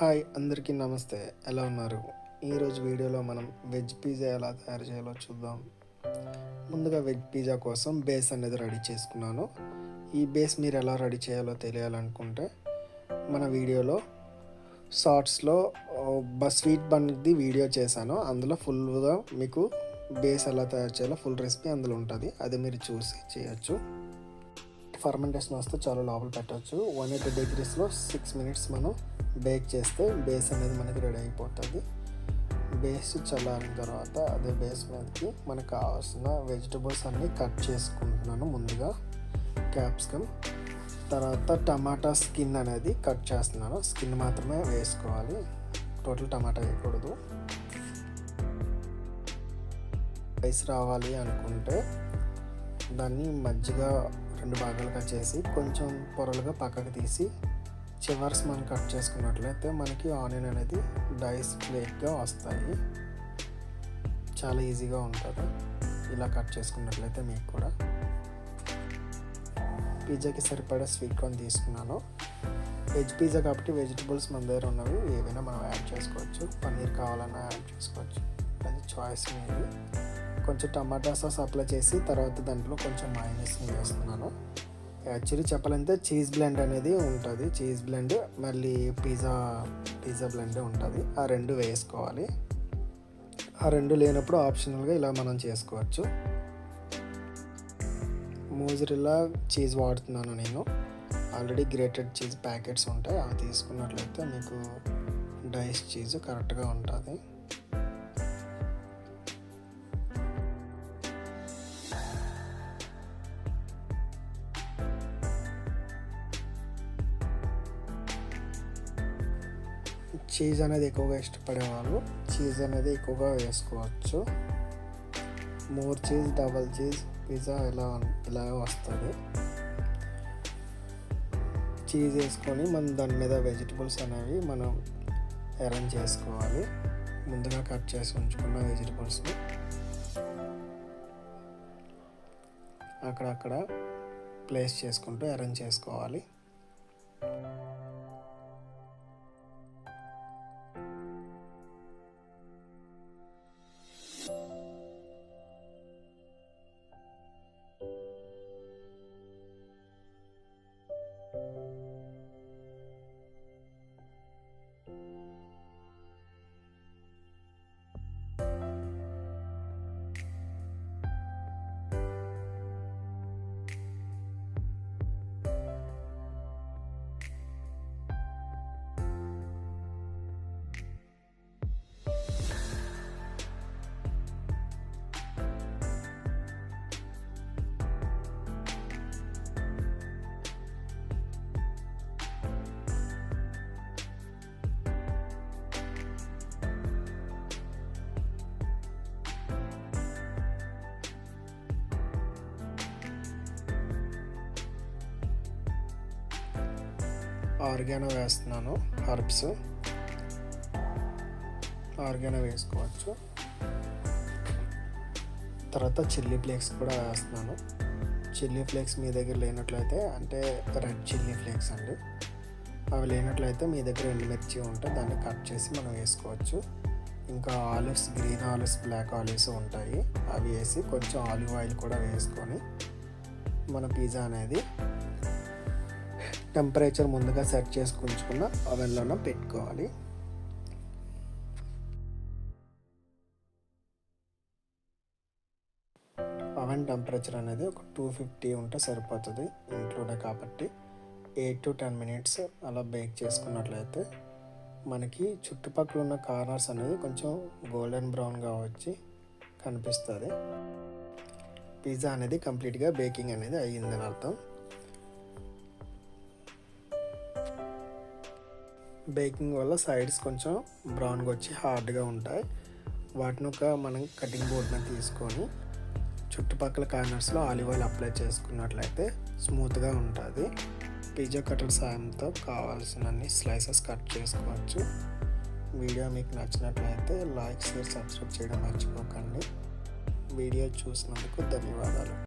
Hi అందరికీ నమస్తే. ఎలా ఉన్నారు? ఈరోజు వీడియోలో మనం వెజ్ పిజ్జా ఎలా తయారు చేయాలో చూద్దాం. ముందుగా వెజ్ పిజ్జా కోసం బేస్ అనేది రెడీ చేసుకున్నాను. ఈ బేస్ మీరు ఎలా రెడీ చేయాలో తెలియాలనుకుంటే మన వీడియోలో షార్ట్స్లో స్వీట్ బన్ది వీడియో చేశాను. అందులో ఫుల్గా మీకు బేస్ ఎలా తయారు చేయాలో ఫుల్ రెసిపీ అందులో ఉంటుంది. అది మీరు చూసి చేయొచ్చు. ఫర్మెంటేషన్ వస్తే చాలా లోపల పెట్టవచ్చు. 180 degreesలో 6 minutes మనం బేక్ చేస్తే బేస్ అనేది మనకి రెడీ అయిపోతుంది. బేస్ చల్లారిన తర్వాత అదే బేస్ మీదకి మనకు కావాల్సిన వెజిటబుల్స్ అన్నీ కట్ చేసుకుంటున్నాను. ముందుగా క్యాప్సికమ్, తర్వాత టమాటా స్కిన్ అనేది కట్ చేస్తున్నాను. స్కిన్ మాత్రమే వేసుకోవాలి, టోటల్ టమాటా వేయకూడదు. రైస్ రావాలి అనుకుంటే దాన్ని మజ్జిగా 2 భాగాలుగా చేసి కొంచెం పొరలుగా పక్కకు తీసి చివర్స్ మనం కట్ చేసుకున్నట్లయితే మనకి ఆనియన్ అనేది డైస్ ఫ్లేక్గా వస్తాయి. చాలా ఈజీగా ఉంటుంది ఇలా కట్ చేసుకున్నట్లయితే. మీకు కూడా పిజ్జాకి సరిపడే స్వీట్ కార్న్ తీసుకున్నాను. వెజ్ పిజ్జా కాబట్టి వెజిటబుల్స్ మన దగ్గర ఉన్నవి ఏవైనా మనం యాడ్ చేసుకోవచ్చు. పన్నీర్ కావాలన్నా యాడ్ చేసుకోవచ్చు, అది చాయిస్ మీది. కొంచెం టమాటా సాస్ అప్లై చేసి తర్వాత దాంట్లో కొంచెం మైనస్ వేస్తున్నాను. యాక్చువల్లీ చెప్పాలంటే చీజ్ బ్లెండ్ అనేది ఉంటుంది. చీజ్ బ్లెండ్ మళ్ళీ పిజ్జా బ్లెండ్ ఉంటుంది. ఆ 2 వేసుకోవాలి. ఆ 2 లేనప్పుడు ఆప్షనల్గా ఇలా మనం చేసుకోవచ్చు. మోజరెల్లా చీజ్ వాడుతున్నాను నేను. ఆల్రెడీ గ్రేటెడ్ చీజ్ ప్యాకెట్స్ ఉంటాయి, అవి తీసుకున్నట్లయితే మీకు డైస్ చీజ్ కరెక్ట్గా ఉంటుంది. చీజ్ అనేది ఎక్కువగా ఇష్టపడే వాళ్ళు చీజ్ అనేది ఎక్కువగా వేసుకోవచ్చు. More cheese, double cheese pizza ఇలా వస్తుంది. చీజ్ వేసుకొని మనం దాని మీద వెజిటబుల్స్ అనేవి మనం అరేంజ్ చేసుకోవాలి. ముందుగా కట్ చేసి ఉంచుకున్న వెజిటబుల్స్ని అక్కడక్కడ ప్లేస్ చేసుకుంటూ అరేంజ్ చేసుకోవాలి. ఆర్గానో వేస్తున్నాను. హర్బ్స్ ఆర్గానో వేసుకోవచ్చు. తర్వాత చిల్లీ ఫ్లేక్స్ కూడా వేస్తున్నాను. చిల్లీ ఫ్లేక్స్ మీ దగ్గర లేనట్లయితే, అంటే రెడ్ చిల్లీ ఫ్లేక్స్ అండి, అవి లేనట్లయితే మీ దగ్గర ఎండుమిర్చి ఉంటే దాన్ని కట్ చేసి మనం వేసుకోవచ్చు. ఇంకా olives, green olives, black olives ఉంటాయి, అవి వేసి కొంచెం ఆలివ్ ఆయిల్ కూడా వేసుకొని మన పిజ్జా అనేది టెంపరేచర్ ముందుగా సెట్ చేసి ఉంచుకున్న ఓవెన్లోనే పెట్టుకోవాలి. ఓవెన్ టెంపరేచర్ అనేది ఒక 250 ఉంటే సరిపోతుంది ఇంట్లోనే కాబట్టి. 8 to 10 minutes అలా బేక్ చేసుకున్నట్లయితే మనకి చుట్టుపక్కల ఉన్న కార్నర్స్ అనేది కొంచెం గోల్డెన్ బ్రౌన్గా వచ్చి కనిపిస్తుంది. పిజ్జా అనేది కంప్లీట్గా బేకింగ్ అనేది అయ్యిందని అర్థం. బేకింగ్ వల్ల సైడ్స్ కొంచెం బ్రౌన్గా వచ్చి హార్డ్గా ఉంటాయి. వాటిని మనం కటింగ్ బోర్డ్ మీద తీసుకొని చుట్టుపక్కల కార్నర్స్లో ఆలివ్ ఆయిల్ అప్లై చేసుకున్నట్లయితే స్మూత్గా ఉంటుంది. పిజ్జా కటర్ సాయంతో కావాల్సినన్ని స్లైసెస్ కట్ చేసుకోవచ్చు. వీడియో మీకు నచ్చినట్లయితే లైక్, షేర్, సబ్స్క్రైబ్ చేయడం మర్చిపోకండి. వీడియో చూసినందుకు ధన్యవాదాలు.